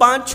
5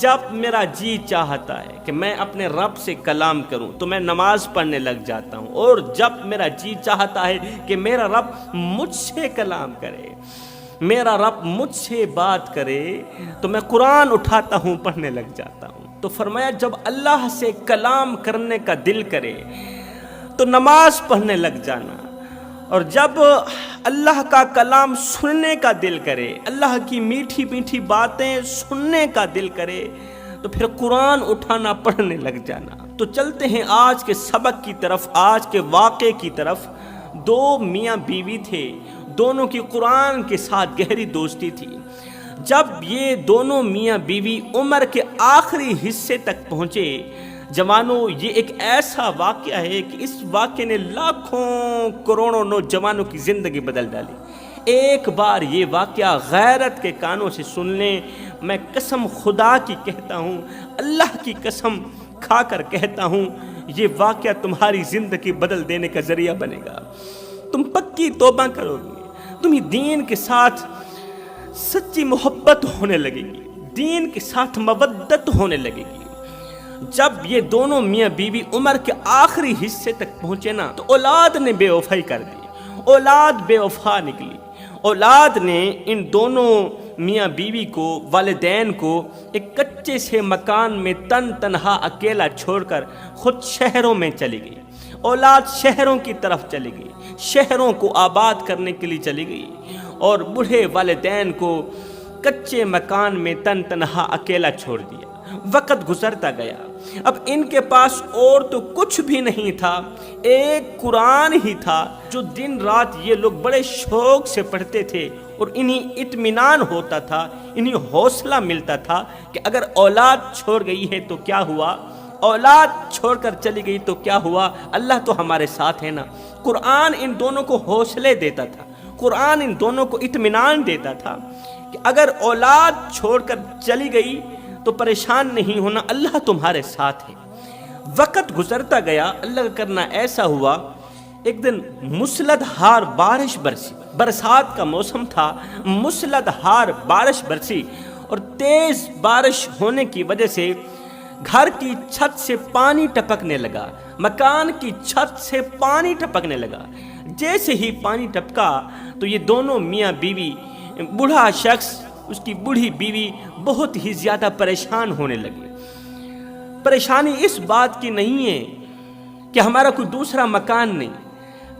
جب میرا جی چاہتا ہے کہ میں اپنے رب سے کلام کروں تو میں نماز پڑھنے لگ جاتا ہوں، اور جب میرا جی چاہتا ہے کہ میرا رب مجھ سے کلام کرے، میرا رب مجھ سے بات کرے، تو میں قرآن اٹھاتا ہوں، پڑھنے لگ جاتا ہوں۔ تو فرمایا جب اللہ سے کلام کرنے کا دل کرے تو نماز پڑھنے لگ جانا، اور جب اللہ کا کلام سننے کا دل کرے، اللہ کی میٹھی میٹھی باتیں سننے کا دل کرے، تو پھر قرآن اٹھانا، پڑھنے لگ جانا۔ تو چلتے ہیں آج کے سبق کی طرف، آج کے واقعے کی طرف۔ دو میاں بیوی تھے، دونوں کی قرآن کے ساتھ گہری دوستی تھی۔ جب یہ دونوں میاں بیوی عمر کے آخری حصے تک پہنچے، جوانوں، یہ ایک ایسا واقعہ ہے کہ اس واقعے نے لاکھوں کروڑوں نوجوانوں کی زندگی بدل ڈالی۔ ایک بار یہ واقعہ غیرت کے کانوں سے سن لیں، میں قسم خدا کی کہتا ہوں، اللہ کی قسم کھا کر کہتا ہوں، یہ واقعہ تمہاری زندگی بدل دینے کا ذریعہ بنے گا۔ تم پکی توبہ کرو گے، تمہیں دین کے ساتھ سچی محبت ہونے لگے گی، دین کے ساتھ مودت ہونے لگے گی۔ جب یہ دونوں میاں بیوی عمر کے آخری حصے تک پہنچے نا، تو اولاد نے بے وفائی کر دی، اولاد بے وفا نکلی۔ اولاد نے ان دونوں میاں بیوی کو، والدین کو، ایک کچے سے مکان میں تنہا اکیلا چھوڑ کر خود شہروں میں چلی گئی۔ اولاد شہروں کی طرف چلی گئی، شہروں کو آباد کرنے کے لیے چلی گئی، اور بوڑھے والدین کو کچے مکان میں تنہا اکیلا چھوڑ دیا۔ وقت گزرتا گیا، اب ان کے پاس اور تو کچھ بھی نہیں تھا، ایک قرآن ہی تھا جو دن رات یہ لوگ بڑے شوق سے پڑھتے تھے، اور انہیں اطمینان ہوتا تھا، انہیں حوصلہ ملتا تھا کہ اگر اولاد چھوڑ گئی ہے تو کیا ہوا، اولاد چھوڑ کر چلی گئی تو کیا ہوا، اللہ تو ہمارے ساتھ ہے نا۔ قرآن ان دونوں کو حوصلے دیتا تھا، قرآن ان دونوں کو اطمینان دیتا تھا کہ اگر اولاد چھوڑ کر چلی گئی تو پریشان نہیں ہونا، اللہ تمہارے ساتھ ہے۔ وقت گزرتا گیا، اللہ کا کرنا ایسا ہوا، ایک دن مسلدھار بارش برسی، برسات کا موسم تھا، مسلدھار بارش برسی، اور تیز بارش ہونے کی وجہ سے گھر کی چھت سے پانی ٹپکنے لگا، مکان کی چھت سے پانی ٹپکنے لگا۔ جیسے ہی پانی ٹپکا تو یہ دونوں میاں بیوی، بوڑھا شخص، اس کی بوڑھی بیوی بہت ہی زیادہ پریشان ہونے لگی۔ پریشانی اس بات کی نہیں ہے کہ ہمارا کوئی دوسرا مکان نہیں،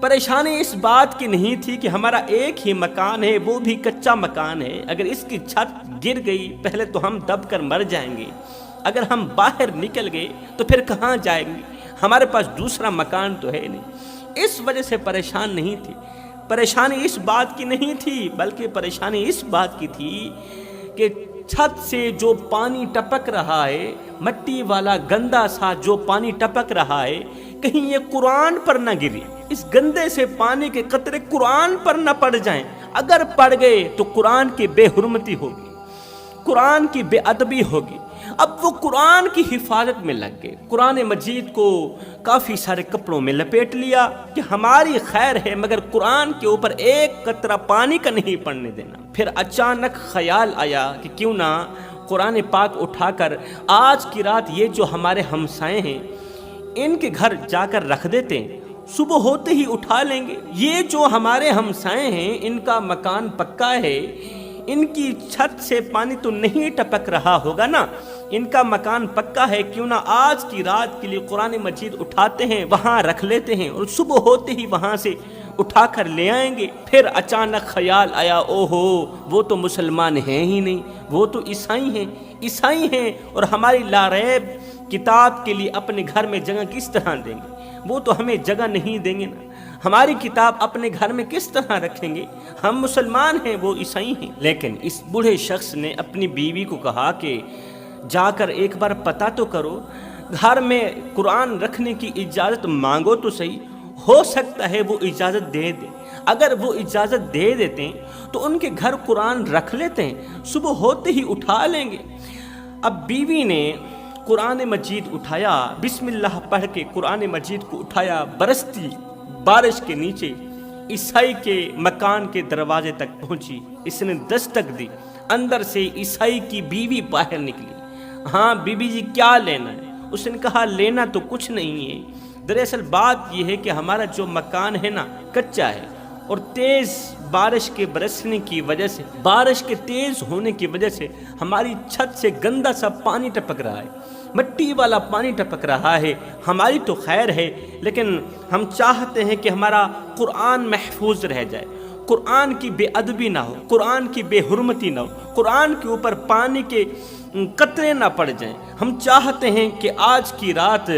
پریشانی اس بات کی نہیں تھی کہ ہمارا ایک ہی مکان ہے، وہ بھی کچا مکان ہے، اگر اس کی چھت گر گئی پہلے تو ہم دب کر مر جائیں گے، اگر ہم باہر نکل گئے تو پھر کہاں جائیں گے، ہمارے پاس دوسرا مکان تو ہے نہیں۔ اس وجہ سے پریشان نہیں تھی، پریشانی اس بات کی نہیں تھی، بلکہ پریشانی اس بات کی تھی کہ چھت سے جو پانی ٹپک رہا ہے، مٹی والا گندا سا جو پانی ٹپک رہا ہے، کہیں یہ قرآن پر نہ گرے، اس گندے سے پانی کے قطرے قرآن پر نہ پڑ جائیں، اگر پڑ گئے تو قرآن کی بے حرمتی ہوگی، قرآن کی بے ادبی ہوگی۔ اب وہ قرآن کی حفاظت میں لگ گئے، قرآن مجید کو کافی سارے کپڑوں میں لپیٹ لیا کہ ہماری خیر ہے، مگر قرآن کے اوپر ایک قطرہ پانی کا نہیں پڑنے دینا۔ پھر اچانک خیال آیا کہ کیوں نہ قرآن پاک اٹھا کر آج کی رات یہ جو ہمارے ہمسائے ہیں ان کے گھر جا کر رکھ دیتے ہیں، صبح ہوتے ہی اٹھا لیں گے۔ یہ جو ہمارے ہمسائے ہیں ان کا مکان پکا ہے، ان کی چھت سے پانی تو نہیں ٹپک رہا ہوگا نا، ان کا مکان پکا ہے، کیوں نہ آج کی رات کے لیے قرآن مجید اٹھاتے ہیں، وہاں رکھ لیتے ہیں، اور صبح ہوتے ہی وہاں سے اٹھا کر لے آئیں گے۔ پھر اچانک خیال آیا، اوہو وہ تو مسلمان ہیں ہی نہیں، وہ تو عیسائی ہیں، اور ہماری لاریب کتاب کے لیے اپنے گھر میں جگہ کس طرح دیں گے، وہ تو ہمیں جگہ نہیں دیں گے نا، ہماری کتاب اپنے گھر میں کس طرح رکھیں گے، ہم مسلمان ہیں وہ عیسائی ہیں۔ لیکن اس بوڑھے شخص نے اپنی بیوی کو کہا کہ جا کر ایک بار پتہ تو کرو، گھر میں قرآن رکھنے کی اجازت مانگو تو صحیح، ہو سکتا ہے وہ اجازت دے دیں، اگر وہ اجازت دے دیتے ہیں تو ان کے گھر قرآن رکھ لیتے ہیں، صبح ہوتے ہی اٹھا لیں گے۔ اب بیوی نے قرآن مجید اٹھایا، بسم اللہ پڑھ کے قرآن مجید کو اٹھایا، برستی بارش کے نیچے عیسائی کے مکان کے دروازے تک پہنچی، اس نے دستک دی، اندر سے عیسائی کی بیوی باہر نکلی، ہاں بیوی جی کیا لینا ہے؟ اس نے کہا لینا تو کچھ نہیں ہے، دراصل بات یہ ہے کہ ہمارا جو مکان ہے نا کچا ہے، اور تیز بارش کے برسنے کی وجہ سے، بارش کے تیز ہونے کی وجہ سے ہماری چھت سے گندا سا پانی ٹپک رہا ہے، مٹی والا پانی ٹپک رہا ہے۔ ہماری تو خیر ہے، لیکن ہم چاہتے ہیں کہ ہمارا قرآن محفوظ رہ جائے، قرآن کی بے ادبی نہ ہو، قرآن کی بے حرمتی نہ ہو، قرآن کے اوپر پانی کے قطرے نہ پڑ جائیں۔ ہم چاہتے ہیں کہ آج کی رات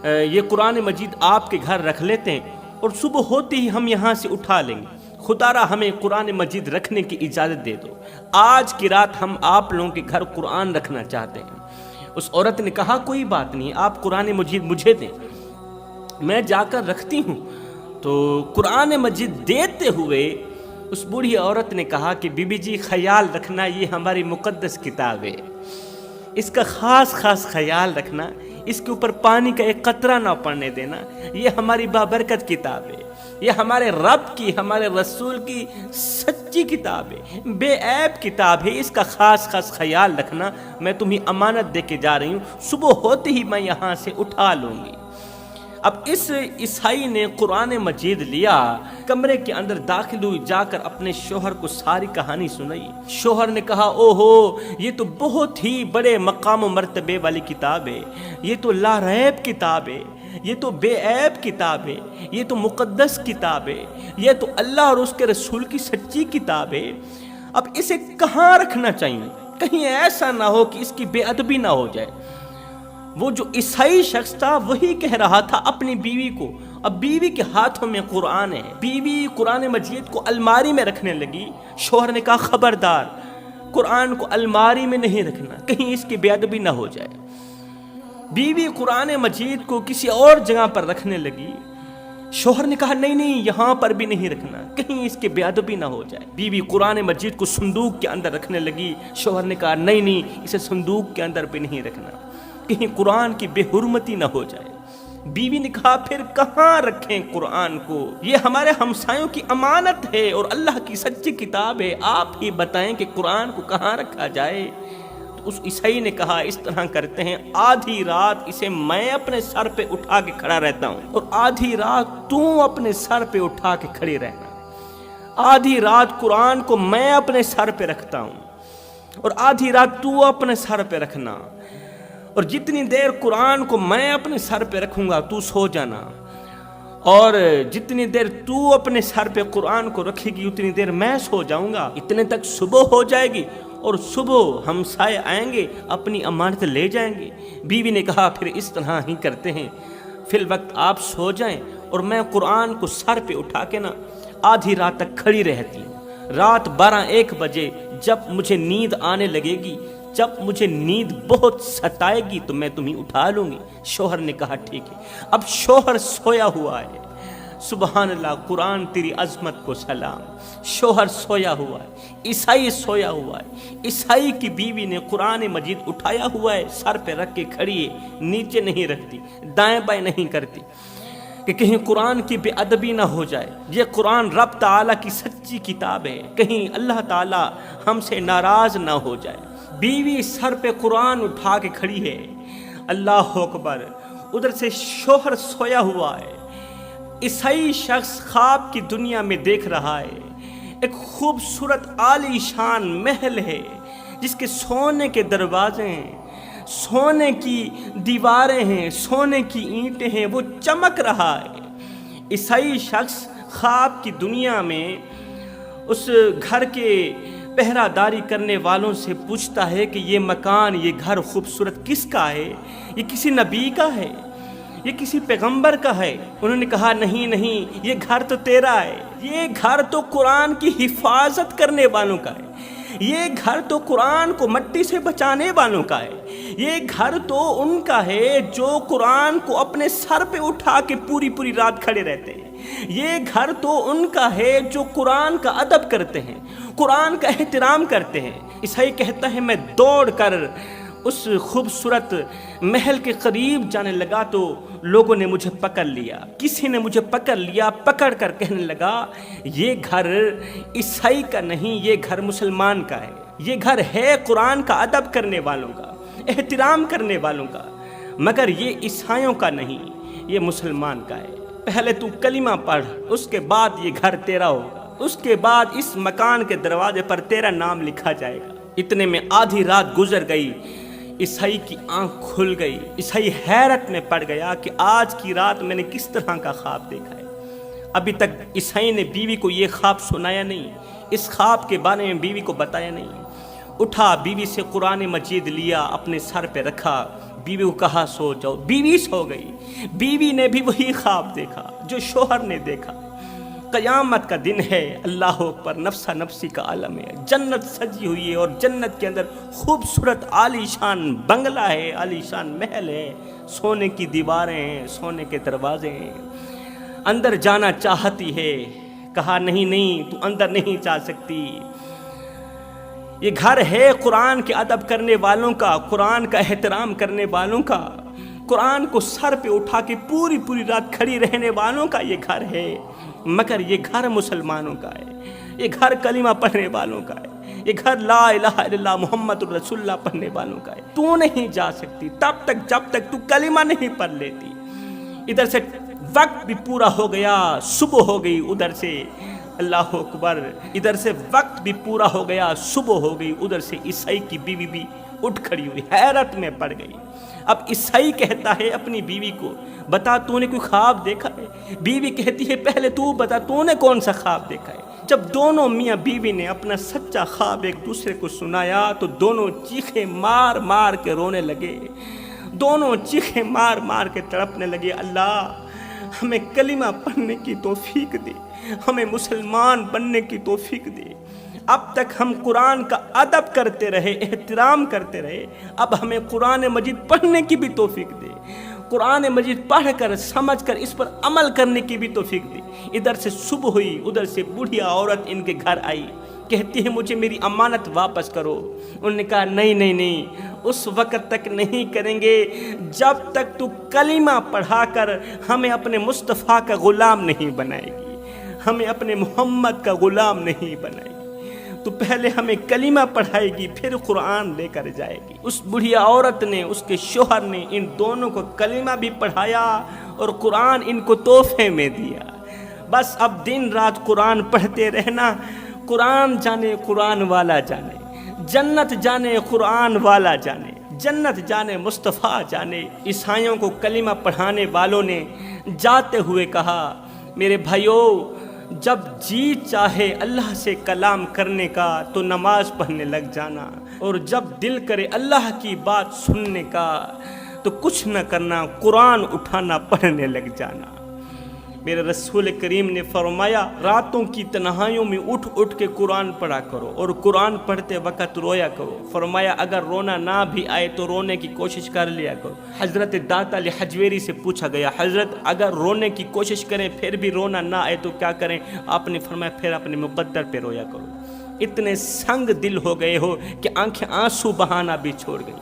یہ قرآن مجید آپ کے گھر رکھ لیتے ہیں، اور صبح ہوتے ہی ہم یہاں سے اٹھا لیں گے۔ خدا را ہمیں قرآن مجید رکھنے کی اجازت دے دو، آج کی رات ہم آپ لوگوں کے گھر قرآن رکھنا چاہتے ہیں۔ اس عورت نے کہا کوئی بات نہیں، آپ قرآن مجید مجھے دیں، میں جا کر رکھتی ہوں۔ تو قرآن مجید دیتے ہوئے اس بوڑھی عورت نے کہا کہ بی بی جی خیال رکھنا، یہ ہماری مقدس کتاب ہے، اس کا خاص خیال رکھنا، اس کے اوپر پانی کا ایک قطرہ نہ پڑنے دینا، یہ ہماری بابرکت کتاب ہے، یہ ہمارے رب کی، ہمارے رسول کی سچی کتاب ہے، بے عیب کتاب ہے، اس کا خاص خیال رکھنا، میں تمہیں امانت دے کے جا رہی ہوں، صبح ہوتے ہی میں یہاں سے اٹھا لوں گی۔ اب اس عیسائی نے قرآن مجید لیا، کمرے کے اندر داخل ہوئی، جا کر اپنے شوہر کو ساری کہانی سنائی۔ شوہر نے کہا او ہو، یہ تو بہت ہی بڑے مقام و مرتبے والی کتاب ہے، یہ تو لا ریب کتاب ہے، یہ تو بے عیب کتاب ہے، یہ تو مقدس کتاب ہے، یہ تو اللہ اور اس کے رسول کی سچی کتاب ہے، اب اسے کہاں رکھنا چاہیے؟ کہیں ایسا نہ ہو کہ اس کی بے ادبی نہ ہو جائے۔ وہ جو عیسائی شخص تھا وہی کہہ رہا تھا اپنی بیوی کو، اب بیوی کے ہاتھوں میں قرآن ہے، بیوی قرآن مجید کو الماری میں رکھنے لگی۔ شوہر نے کہا خبردار، قرآن کو الماری میں نہیں رکھنا، کہیں اس کی بے ادبی نہ ہو جائے۔ بیوی قرآن مجید کو کسی اور جگہ پر رکھنے لگی۔ شوہر نے کہا نہیں یہاں پر بھی نہیں رکھنا، کہیں اس کی بے ادبی نہ ہو جائے۔ بیوی قرآن مجید کو صندوق کے اندر رکھنے لگی۔ شوہر نے کہا نہیں اسے صندوق کے اندر بھی نہیں رکھنا، کہیں قرآن کی بے حرمتی نہ ہو جائے۔ بیوی نے کہا پھر کہاں رکھیں قرآن کو؟ یہ ہمارے ہمسایوں کی امانت ہے اور اللہ کی سچی کتاب ہے، آپ ہی بتائیں کہ قرآن کو کہاں رکھا جائے۔ تو اس عیسائی نے کہا اس طرح کرتے ہیں، آدھی رات اسے میں اپنے سر پہ اٹھا کے کھڑا رہتا ہوں، اور آدھی رات تو اپنے سر پہ اٹھا کے کھڑی رہنا۔ آدھی رات قرآن کو میں اپنے سر پہ رکھتا ہوں، اور آدھی رات تو اپنے سر پہ رکھنا، اور جتنی دیر قرآن کو میں اپنے سر پہ رکھوں گا تو سو جانا، اور جتنی دیر تو اپنے سر پہ قرآن کو رکھے گی اتنی دیر میں سو جاؤں گا، اتنے تک صبح ہو جائے گی، اور صبح ہمسائے آئیں گے اپنی امانت لے جائیں گے۔ بیوی نے کہا پھر اس طرح ہی کرتے ہیں، فی الوقت آپ سو جائیں اور میں قرآن کو سر پہ اٹھا کے نا آدھی رات تک کھڑی رہتی ہوں، رات 12-1 بجے جب مجھے نیند آنے لگے گی، جب مجھے نیند بہت ستائے گی تو میں تمہیں اٹھا لوں گی۔ شوہر نے کہا ٹھیک ہے۔ اب شوہر سویا ہوا ہے، سبحان اللہ، قرآن تیری عظمت کو سلام، شوہر سویا ہوا ہے، عیسائی سویا ہوا ہے، عیسائی کی بیوی نے قرآن مجید اٹھایا ہوا ہے، سر پہ رکھ کے کھڑی ہے، نیچے نہیں رکھتی، دائیں بائیں نہیں کرتی کہ کہیں قرآن کی بے ادبی نہ ہو جائے۔ یہ قرآن رب تعالیٰ کی سچی کتاب ہے، کہیں اللہ تعالیٰ ہم سے ناراض نہ ہو جائے۔ بیوی سر پہ قرآن اٹھا کے کھڑی ہے، اللہ اکبر، ادھر سے شوہر سویا ہوا ہے۔ عیسائی شخص خواب کی دنیا میں دیکھ رہا ہے، ایک خوبصورت عالی شان محل ہے جس کے سونے کے دروازے ہیں، سونے کی دیواریں ہیں، سونے کی اینٹیں ہیں، وہ چمک رہا ہے۔ عیسائی شخص خواب کی دنیا میں اس گھر کے پہرہ داری کرنے والوں سے پوچھتا ہے کہ یہ مکان، یہ گھر خوبصورت کس کا ہے؟ یہ کسی نبی کا ہے؟ یہ کسی پیغمبر کا ہے؟ انہوں نے کہا نہیں، یہ گھر تو تیرا ہے، یہ گھر تو قرآن کی حفاظت کرنے والوں کا ہے، یہ گھر تو قرآن کو مٹی سے بچانے والوں کا ہے، یہ گھر تو ان کا ہے جو قرآن کو اپنے سر پہ اٹھا کے پوری رات کھڑے رہتے ہیں، یہ گھر تو ان کا ہے جو قرآن کا ادب کرتے ہیں، قرآن کا احترام کرتے ہیں۔ عیسائی کہتا ہے میں دوڑ کر اس خوبصورت محل کے قریب جانے لگا تو لوگوں نے مجھے پکڑ لیا، کسی نے مجھے پکڑ لیا، پکڑ کر کہنے لگا یہ گھر عیسائی کا نہیں، یہ گھر مسلمان کا ہے، یہ گھر ہے قرآن کا ادب کرنے والوں کا، احترام کرنے والوں کا، مگر یہ عیسائیوں کا نہیں، یہ مسلمان کا ہے۔ پہلے تو کلمہ پڑھ، اس کے بعد یہ گھر تیرا ہوگا، اس کے بعد اس مکان کے دروازے پر تیرا نام لکھا جائے گا۔ اتنے میں آدھی رات گزر گئی، عیسائی کی آنکھ کھل گئی، عیسائی حیرت میں پڑ گیا کہ آج کی رات میں نے کس طرح کا خواب دیکھا ہے۔ ابھی تک عیسائی نے بیوی کو یہ خواب سنایا نہیں، اس خواب کے بارے میں بیوی کو بتایا نہیں۔ اٹھا، بیوی سے قرآن مجید لیا، اپنے سر پہ رکھا، بیوی کو کہا سو جاؤ، بیوی سو گئی۔ بیوی نے بھی وہی خواب دیکھا جو شوہر نے دیکھا۔ قیامت کا دن ہے، اللہ اکبر، نفسا نفسی کا عالم ہے، جنت سجی ہوئی ہے اور جنت کے اندر خوبصورت عالی شان بنگلہ ہے، عالی شان محل ہے، سونے کی دیواریں ہیں، سونے کے دروازے ہیں۔ اندر جانا چاہتی ہے، کہا نہیں نہیں تو اندر نہیں جا سکتی، یہ گھر ہے قرآن کے ادب کرنے والوں کا، قرآن کا احترام کرنے والوں کا، قرآن کو سر پہ اٹھا کے پوری پوری رات کھڑی رہنے والوں کا یہ گھر ہے، مگر یہ گھر مسلمانوں کا ہے، یہ گھر کلمہ پڑھنے والوں کا ہے، یہ گھر لا الہ الا اللہ محمد الرسول اللہ پڑھنے والوں کا ہے۔ تو نہیں جا سکتی تب تک جب تک تو کلمہ نہیں پڑھ لیتی۔ ادھر سے وقت بھی پورا ہو گیا، صبح ہو گئی، ادھر سے اللہ اکبر، ادھر سے وقت بھی پورا ہو گیا، صبح ہو گئی، ادھر سے عیسائی کی بیوی بھی اٹھ کھڑی ہوئی، حیرت میں پڑ گئی۔ اب عیسائی کہتا ہے اپنی بیوی کو، بتا تو نے کوئی خواب دیکھا ہے؟ بیوی کہتی ہے پہلے تو بتا تو نے کون سا خواب دیکھا ہے؟ جب دونوں میاں بیوی نے اپنا سچا خواب ایک دوسرے کو سنایا تو دونوں چیخیں مار مار کے رونے لگے، دونوں چیخیں مار مار کے تڑپنے لگے، اللہ ہمیں کلمہ پڑھنے کی توفیق دے، ہمیں مسلمان بننے کی توفیق دے۔ اب تک ہم قرآن کا ادب کرتے رہے، احترام کرتے رہے، اب ہمیں قرآن مجید پڑھنے کی بھی توفیق دے، قرآن مجید پڑھ کر سمجھ کر اس پر عمل کرنے کی بھی توفیق دے۔ ادھر سے صبح ہوئی، ادھر سے بڑھیا عورت ان کے گھر آئی، کہتی ہے مجھے میری امانت واپس کرو۔ انہوں نے کہا نہیں نہیں نہیں، اس وقت تک نہیں کریں گے جب تک تو کلمہ پڑھا کر ہمیں اپنے مصطفیٰ کا غلام نہیں بنائے گی، ہمیں اپنے محمد کا غلام نہیں بنائے گی، تو پہلے ہمیں کلمہ پڑھائے گی پھر قرآن لے کر جائے گی۔ اس بڑھیا عورت نے، اس کے شوہر نے ان دونوں کو کلمہ بھی پڑھایا اور قرآن ان کو تحفے میں دیا۔ بس اب دن رات قرآن پڑھتے رہنا، قرآن جانے قرآن والا جانے، جنت جانے قرآن والا جانے، جنت جانے مصطفیٰ جانے۔ عیسائیوں کو کلمہ پڑھانے والوں نے جاتے ہوئے کہا میرے بھائیو، جب جی چاہے اللہ سے کلام کرنے کا تو نماز پڑھنے لگ جانا، اور جب دل کرے اللہ کی بات سننے کا تو کچھ نہ کرنا، قرآن اٹھانا پڑھنے لگ جانا۔ میرے رسول کریم نے فرمایا راتوں کی تنہائیوں میں اٹھ اٹھ کے قرآن پڑھا کرو اور قرآن پڑھتے وقت رویا کرو۔ فرمایا اگر رونا نہ بھی آئے تو رونے کی کوشش کر لیا کرو۔ حضرت داتا علی حجویری سے پوچھا گیا حضرت اگر رونے کی کوشش کریں پھر بھی رونا نہ آئے تو کیا کریں؟ آپ نے فرمایا پھر اپنے مقدر پہ رویا کرو۔ اتنے سنگ دل ہو گئے ہو کہ آنکھیں آنسو بہانا بھی چھوڑ گئی۔